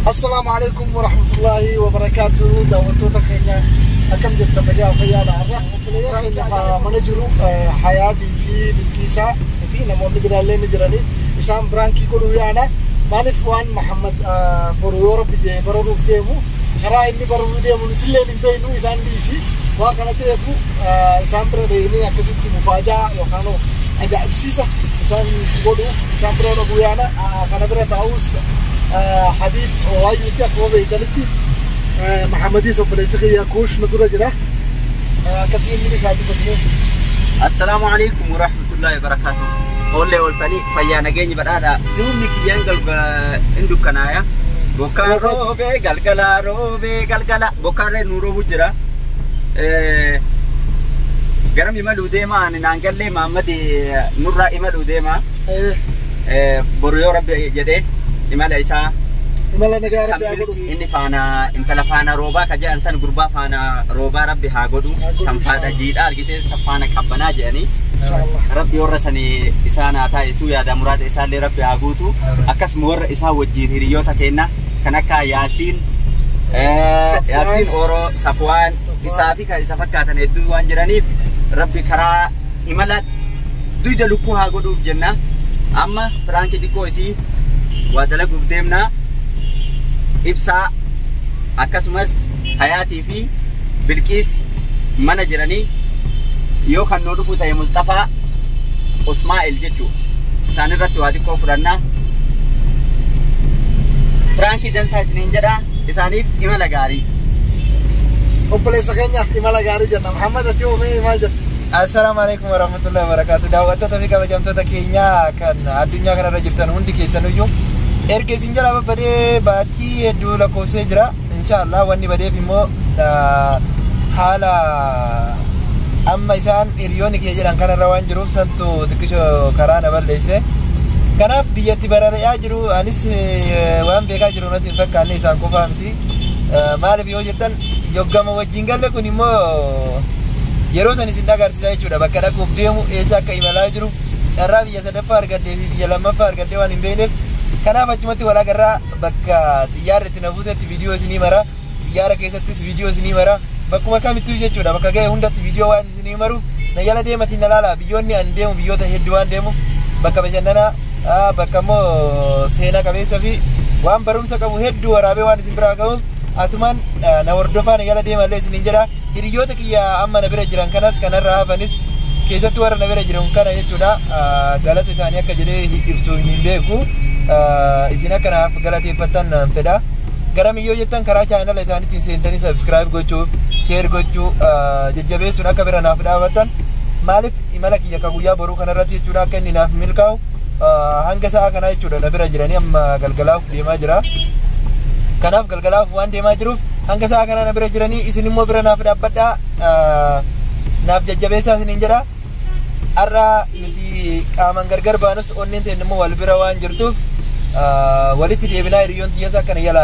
السلام عليكم ورحمة الله وبركاته. دعوتو تخينا أكم جبت بجاء خيال عرق منجر حياتي في الكيسة في نمو نجرالي نجرالي إسام برانكي كلو يانا مالفوان محمد بريور بيجي برو فيديمو خرا إني برو فيديمو نسلين بينو إسام ليسي وكانت يفو إسام بريني أكسيتي مفاجأة يوكانو أجا إبسيسة إسام كلو إسام برو يانا كان برا تاوس حبيب وايوتي أقوى بيتالتي محمدي سوبريسي يا كوش ندور جرا كثير من ساعات بتنو. السلام عليكم ورحمة الله وبركاته. أولي أولتني فيانا جيني بدأ دومي كيانجل عندو كنايا بوكارو بيجالجلا رو بيجالجلا بوكارة نورو بجرا جرام يملو ديما أنا نانجل لي محمدي نورا يملو ديما بريو ربي جدي يملا إسا يملا نجار ربي هاقولو إني فانا إنتلا فانا روبا كجا إنسان غربا فانا روبا ربي هاقولو تم فادا جيدا أرجيت تفانا كابنا جاني إن شاء الله ربي ورسني إسانا تا إسو يا دا مراد إسا اللي ربي هاقوتو أكس مور إسا وجين هريوتا كينا كنكا ياسين ياسين أورو صفوان إسا فيكا إسا فكاتن هدو وانجرانيف ربي كرا إملا دويدا لكو هاقولو بجنة أما فرانكي ديكو إسي ودلقوا في ديمنا إبسا أكسمس حياتي في بالكيس مناجراني يو كان نورفو تاي مصطفى اسماعيل جيتشو سانرت وادي كوفرنا فرانكي دنسا سنينجرا إسانيف إمالا غاري وبلي سكينيا إمالا غاري جنة محمد أتيو مي إمال جت. السلام عليكم ورحمة الله وبركاته. دعوتو تفيك بجمتو تكينيا كان الدنيا كان رجبتان هندي كيسانو جو erge sinjala bade bati hedduu lakkoofsee jira inshallah wanni badeef immoo haala amma isaan hiriyoonni kiyya jedhan kanarra waan jiruuf santu xiqqisho karaa na balleesse kanaaf biyyatti barari'aa jiru anis waan beekaa jiru natti hin fakkaanne isaan qofaa miti maaliif yoo jettan yoggama wajjin galle kun immoo yeroo san isin agarsiisaa jechuudha bakka dhaquuf deemu eessa akka imalaa jiru carraa biyya sadaffaa argadhee fi biyya lammaffaa argadhee waan hin beekneef kanaaf achumatti wal agarraa bakka xiyyaarri itti nafuusetti viidiyoo isinii mara xiyyaara keessattis viidiyoo isinii mara bakkuma kamittuu jechuudha bakka ga'e hundatti viidiyoo waan isinii maru na yala deematiin na laala biyyoonni an deemu biyyoota hedduu waan deemuuf bakka bashannanaa bakka immoo seenaa qabeessa fi waan barumsa qabu hedduu waraabee waan isin biraa ga'uuf asumaan na hordofaa na yala deemallee isiniin jedha hiriyoota kiyya amma na bira jiran kanas kanarraa hafanis keessatti warra na bira jiran kana jechuudha galata isaanii akka jedhee ibsuu hin beeku isina kanaaf galateeffatan fedha garam yoo jettan karaa chaanala isaaniitiin seentanii subscribe gochuuf share gochuu jajjabeessuun akka bira naaf dhaabatan maaliif imala kiyya ka guyyaa boruu kanarratti jechuudha akka inni naaf milkaa'u hanga sa'a kana jechuudha na bira jiranii amma galgalaaf deemaa jira kanaaf galgalaaf waan deemaa jiruuf hanga sa'a kana na bira jiranii isin immoo bira naaf dhaabbadhaa naaf jajjabeessaa isiniin jedha arra nuti qaaman gargar baanus onneen ta'e immoo wal bira waan jirtuuf walitti deebinaa hiriyoon xiyyaasa akkana yala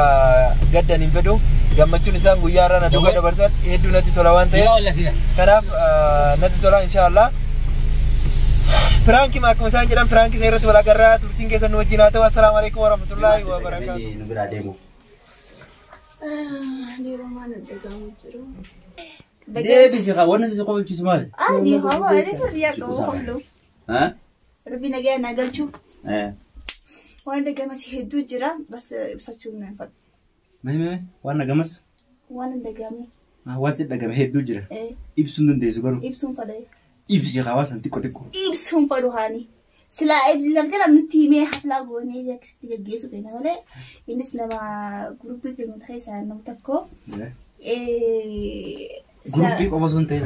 gaddan hin fedhu gammachuun isaan guyyaa irraa na duuba dabarsan hedduu natti tola waan ta'eef kanaaf natti tola inshaallah piraanki akkuma isaan jedhan piraanki isa irratti wal agarraa turtiin keessan nu wajjin haa ta'u assalaamu alaikum warahmatullaahi wabarakaatuh. Deebisi wanna si qolchi Somaali. Di hawa ada kerja kau hulu. Rabbi naga nagalchu. Wanda gamas hidu jira bas ibsachu nafat. Meme wanna gamas? Wanda gami. Wasi dagame hidu jira. Ibsun dandeesu garu. Ibsun fadai. Ibsi qawasan tikko tikko. Ibsun fadu hani. Sila ibsi jala nuti me hafla gone ya tiga gesu bena wale. Inis nama grup itu yang saya nam takko. Grupi kok masun teh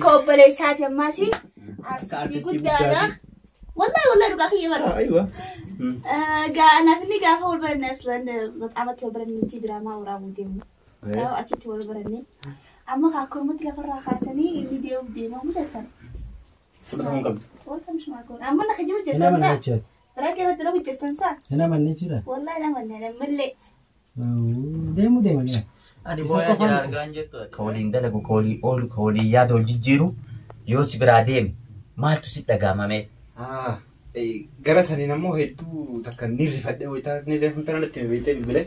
ko boleh saat yang masih artis gudana والله رجع خير مرة أيوة جا أنا فيني جا فول برنس لأن عملت برني تي دراما ورامو ديم أو أشيت فول برني أما كاكور متلا فرا خاتني اللي ديوم دينا ومدتر والله مش معقول أما أنا خجول جدا صح راكي هذا لو جدا صح هنا من نيجي والله لا من لي ديمو يعني أنا بويا جار غانجت كولين ده لقو كولي أول كولي يا دول جيرو يوسف برادين ما تسيت لقامة gara saniin ammoo hedduu takka ni rifadhe wayitaa ni reefuu tana natti beektee bilbilee.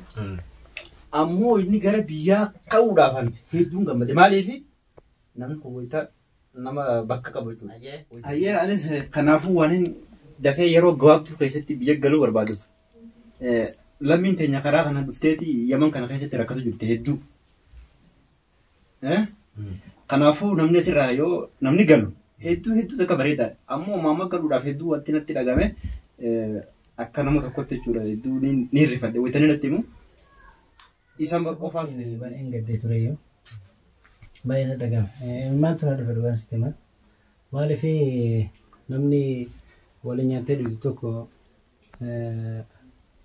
Ammoo inni gara biyyaa ka'uudhaafan hedduun gammade maaliif namni kun wayitaa nama bakka qabu jechuudha. Ayyee anis kanaafuu waan dafee yeroo gabaabtuu keessatti biyya galuu barbaadu. Lammiin teenya karaa kana dhufteeti Yaman kana keessatti rakkatu jirti hedduu. Kanaafuu namni asirraa yoo namni galu hedduu takka bareedaadha. Ammoo maama galuudhaaf hedduu wanti natti dhagame akka nama tokkotti jechuudha. Hedduu ni rifadhe wayitanii natti himu. Isaan qofaas baay'een gaddee ture yoo baay'ee na dhagame. Maaltu na dhufe dhugaan sitti himan? Maaliif namni waliin nyaattee dhugdu tokko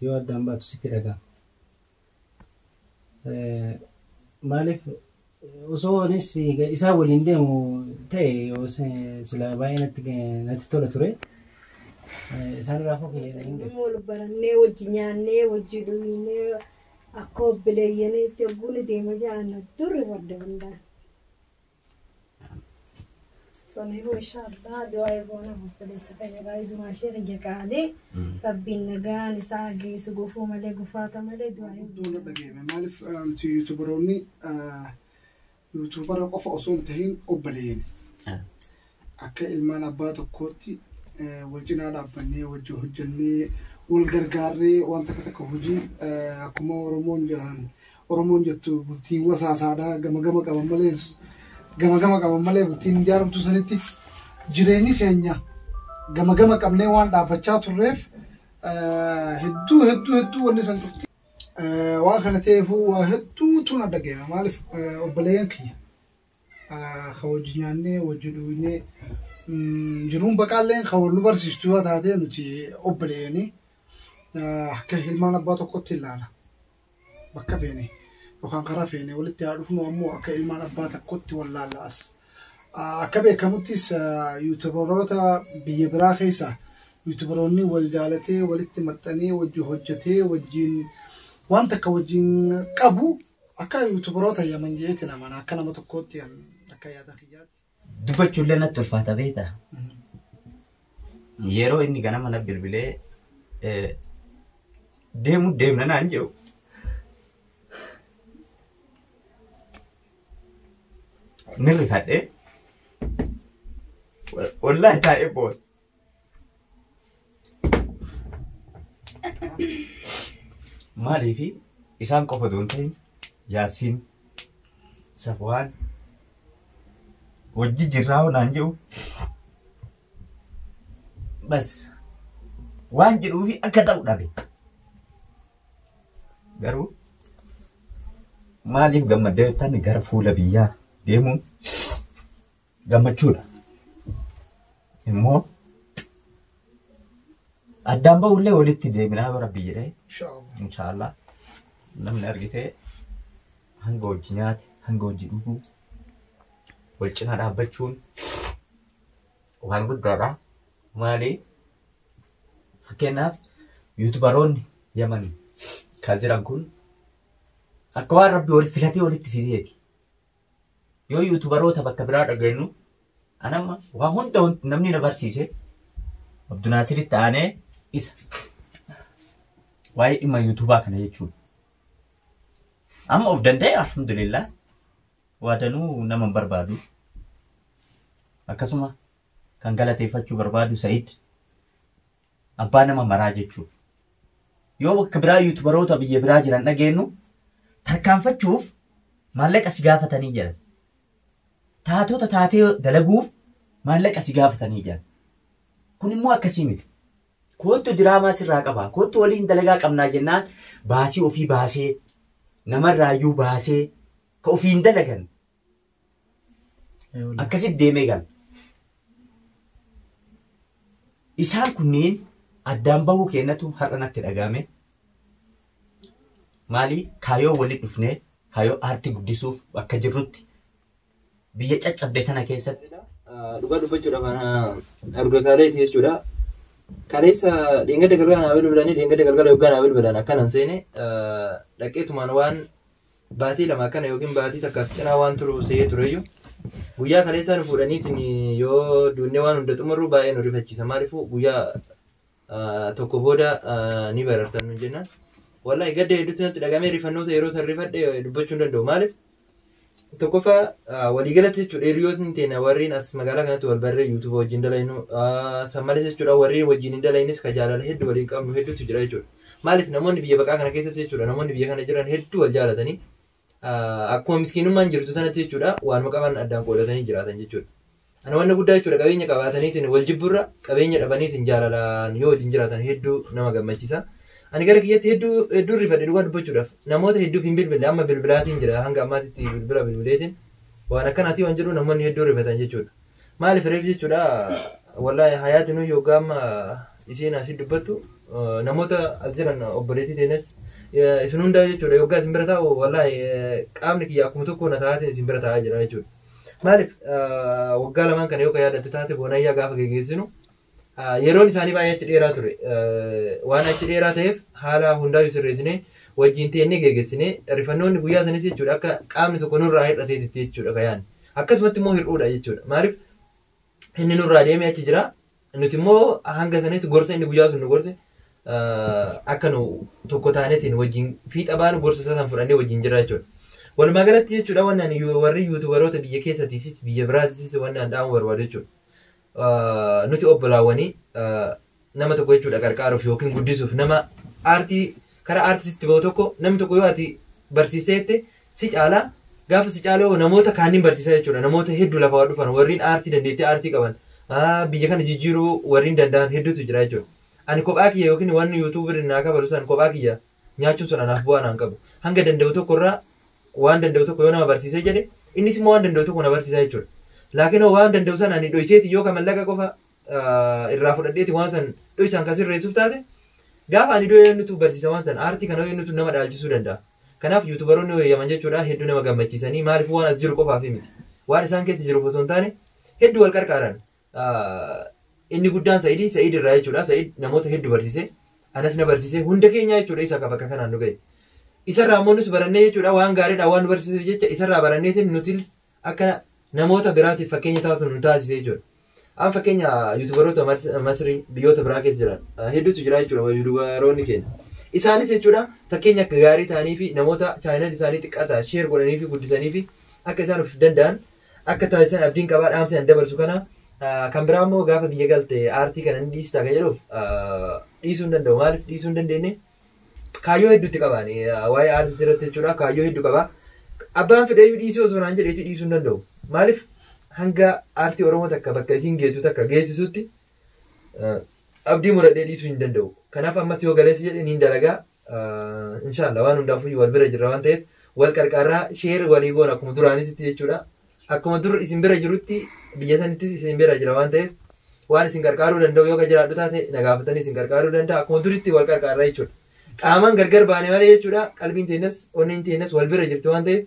yoo addaan baatu sitti dhagama. Maaliif osoo anis isaa waliin deemu ta'e yoo sila baay'ee natti tola ture. Isaan raafuu kiyya hin galu. Wal barannee wajji nyaannee wajji dhugnee akka obboleeyyaniitti ogguun deema jaanna turre wadda hundaan. Saniifuu inshaallah du'aa eegoon obboleessa fayyadamaa dumaashee riyya qaalee rabbiin nagaan isaa geessu gufuu malee gufaata malee du'aa eegoon. Duuna dhageeme maaliif nuti yuutubaroonni yuutubara qofa osoo hin tahin obboleeyyan akka ilmaan abbaa tokkootti wal cinaa dhaabbannee wajji hojjannee wal gargaarree waan takka hojii akkuma Oromoon jettu bultiin wasaasaadhaa gama qaban malee bultiin ijaaramtu sanitti jireenyi keenya gama qabnee waan dhaabbachaa turreef hedduu wanni san dhufti. Waan kana ta'eefuu waa hedduutu na dhageeme maaliif obboleeyyan kiyya ka wajji nyaannee wajji dhugnee jiruun baqaalleen ka wal nu barsiistu yoo taate nuti obboleeyyanii akka ilmaan abbaa tokkotti ilaala bakka feene yookaan karaa feene walitti haa dhufnu ammoo akka ilmaan abbaa tokkotti wal laalaas akka beekamuttis yuutubaroota biyya biraa keessa yuutubaroonni wal jaalatee walitti maxxanee wajji hojjetee wajjiin waan takka wajjiin qabu akka yuutubaroota Yaman jeetti nama akka nama tokkotti akka yaada kiyyaatti. Dubbachuullee natti ulfaata beektaa. Yeroo inni ganama na bilbilee deemna naan jedhu. Ni rifadhee wallaahi taa'ee booda. Maaliifi isaan qofa doon ta'in Yaasiin Safwaan wajji jirraa naan jedhu bas waan jedhuufi akka ta'u dhabe. Garuu maaliif gammaddee tan gara fuula biyyaa deemuun gammachuudha. Immoo addaan ba'ullee walitti deebinaa bara biyyee inshaallah namni argitee hanga wajji nyaate hanga wajji dhuguu wal cinaa dhaabbachuun waan guddaadha. Maali fakkeenyaaf yuutubaroonni Yaman kan jiran kun akka waan rabbi wal filatee walitti fideeti. Yoo yuutubaroota bakka biraa dhageenyu anamma waan hunda namni na barsiise Abdunaasiritti aanee isa waa'ee dhimma yuutubaa kana jechuudha. Amma of danda'e alhamdulillah waadanuu nama barbaadu akkasuma kan galateeffachuu barbaadu Sa'iid abbaa nama maraa jechuudha. Yoo bakka biraa yuutubaroota biyya biraa jiran dhageenyu tarkaanfachuuf maallaqa si gaafatanii jiran. Taatota taatee dalaguuf maallaqa si gaafatanii jiran. Kun immoo akkasii miti. Kootu diraamaa sirraa qaba. Kootu waliin dalagaa qabnaa jennaan baasii ofii baasee namarraayyuu baasee ka ofiin dalagan akkasitti deemee gala. Isaan kunneen addaan bahuu kennatu har'a natti dhagahame. Maali kaayoo walitti dhufnee kaayoo aartii guddisuuf akka jirrutti biyya caccabdee tana keessatti dhugaa dubbachuudha kana argataalee jechuudha. Kaleessa dhingada galgala bilbilanii dhingada galgala yookaan bilbilan akkanan seene dhaqeetumaan waan baatii lama akkana yookiin baatii takkaaf cinaa waan turu se'ee tureyyuu guyyaa kaleessaan fuudhaniitiin yoo duunnee waan hunda xumurru baay'ee nu rifachiisa. Maaliifuu guyyaa tokko booda ni barartan nun jennaan. Wallahi gadda hedduutti natti dhagamee rifannoota yeroo san rifadhe dubbachuu hin danda'u. Maaliif tokkoffaa waliigalatti jechuudha hiriyootni teenya warreen as magaalaa kanatti wal barree yuutuuba wajjin dalaynu san malees jechuudha warreen wajjin hin dalaynis ka jaalala hedduu waliin qabnu hedduutu jira jechuudha. Maaliif namoonni biyya baqaa kana keessatti jechuudha namoonni biyya kana jiran hedduu wal jaalatanii akkuma miskiinummaan jirtu sanatti jechuudha waanuma qaban addaan qoodatanii jiraatan jechuudha. Ana wanna guddaa jechuudha qabeenya qabaataniitiin wal jibburra qabeenya dhabaniitiin jaalalaan yoo wajjin jiraatan hedduu nama gammachiisa. Ani gara kiyyatti hedduu rifadhe dhugaa dubbachuudhaaf namoota hedduuf hin bilbille amma bilbilaatiin jira hanga ammaatitti bilbileetiin waan akkanaatii waan jedhu namoonni hedduu rifatan jechuudha. Maaliif reef jechuudha wallahi hayaati nu yookaan amma isiin asii dubbattu namoota as jiran obboleettii teenyas isin hundaa jechuudha yookaan isin bira taa'u wallahi qaamni kiyya akkuma tokko na taa'atiin isin bira taa'aa jira jechuudha. Maaliif waggaa lamaan kana yookaan yaadattu taate boonayyaa gaafa geggeessinu yeroon isaanii baay'ee achi dheeraa ture waan achi dheeraa ta'eef haala hundaa sirreessinee wajjin teennee geggeessinee rifannoonni guyyaa sanis jechuudha akka qaamni tokko nurraa hir'ateetti jechuudha kayaan akkasumatti immoo hir'uudha jechuudha maaliif inni nurraa deemee achi jira nuti immoo hanga sanis gorsa inni guyyaa sun nu gorse akka nu tokko taanetiin wajjin fiixa baanu gorsa san fudhannee wajjin jira jechuudha. Walumaa galatti jechuudha waan warri yuutubaroota biyya keessatiifis biyya biraatis waan dhaamu barbaadu jechuudha. Nuti obbolaawwanii nama tokko jechuudha qarqaaruuf yookiin guddisuuf nama aartii karaa aartistitti bahu tokko namni tokko yoo ati barsiiseette si caalaa gaafa si caalaa namoota kaaniin barsiisaa jechuudha namoota hedduu lafa waa dhufan warreen aartii dandeettii aartii qaban biyya kana jijjiiruu warreen danda'an hedduutu jira jechuudha. Ani kophaa kiyya yookiin waan yuutuubiin naa kabalu san kophaa kiyya nyaachuun sun anaaf bu'aa naan qabu hanga danda'u tokkorraa waan danda'u tokko yoo nama barsiisee jedhe innis immoo waan danda'u tokko na barsiisaa jechuudha. Laakiin waan danda'u san ani dhoyseeti yoo kamallaqa qofa irraa fudhadheeti waan san dhoysaan kan sirreessuuf taate gaafa ani dhoyee nutu barsiisa waan san aartii kana nutu nama dhaalchisuu danda'a. Kanaaf yuutubaroonni wayyaman jechuudha hedduu nama gammachiisanii maaliif waan as jiru qofaaf miti. Waan isaan keessa jiru osoo hin taane hedduu wal qarqaaran. Inni guddaan Sa'iid irraa jechuudha. Sa'iid namoota hedduu barsiise. Anas na barsiise hunda keenya jechuudha isa akka bakka kanaan nu ga'e. Isarraa ammoo nus barannee jechuudha waan gaariidha waan nu barsiiseef jecha isarraa baranneetiin nuti akka namoota biraatiif fakkeenya taatu nu taasise jechuudha. Amma fakkeenya yuutubaroota Masrii biyyoota biraa keessa jiran hedduutu jira jechuudha yuutubaroonni keenya. Isaanis jechuudha fakkeenya akka gaarii ta'anii fi namoota chaayinal isaanii xiqqaata sheer godhanii fi guddisanii fi akka isaan of danda'an akka taasisan abdiin qabaa dhaamsan dabarsu kana kan biraa immoo gaafa biyya galte aartii kana ni dhiistaa kan jedhuuf dhiisuu hin danda'u. Maaliif dhiisuu hin dandeenye? Kaayyoo hedduutti qabaan waa'ee aartii irratti jechuudha kaayyoo hedduu qabaa. Abbaan fedhee dhiisuu osoo naan jedheeti dhiisuu hin danda'u. Maaliif hanga aartii Oromoo takka bakka isiin geetu takka geessisutti abdii muradhee dhiisuu hin danda'u. Kanaaf ammas yoo galeessi jedhe niin dalagaa inshallah waan hundaafuu wal bira jirra waan ta'eef wal qarqarraa sheer walii goon akkuma duraanitti jechuudha. Akkuma dur isin bira jirutti biyya sanittis isin bira jira waan ta'eef waan isin qarqaaruu danda'u yoo jiraadhu taate nagaafatanii isin qarqaaruu danda'a akkuma duritti wal qarqarraa jechuudha. Qaamaan gargar baane malee jechuudha qalbiin teenyas onneen teenyas wal bira jirti waan ta'eef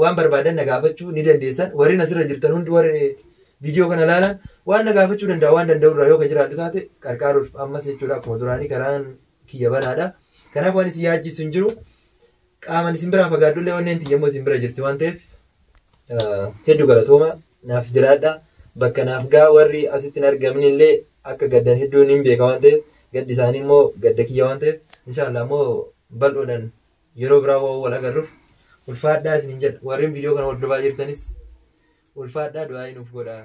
waan barbaadan nagaafachuu ni dandeessan warri asirra jirtan hundi warri viidiyoo kana ilaalan waan nagaafachuu danda'a waan danda'u irraa yoo jiraadhu taate qarqaaruuf ammas jechuudha akkuma duraanii karaan kiyya banaadha. Kanaaf waan isin yaachisu hin jiru qaamaan isin biraa fagaadullee onneen tiyyammoo isin bira jirti waan ta'eef hedduu galatooma naaf jiraadha. Bakka naaf gaa warri asitti hin argamnillee akka gaddan hedduun hin beeka waan ta'eef gaddi isaanii immoo gadda kiyya waan ta'eef inshallah immoo bal'oodhaan yeroo biraa wal agarruuf ulfaadhaa isin jedha warreen viidiyoo kana hordofaa jirtanis ulfaadhaa du'aa nuuf godhaa.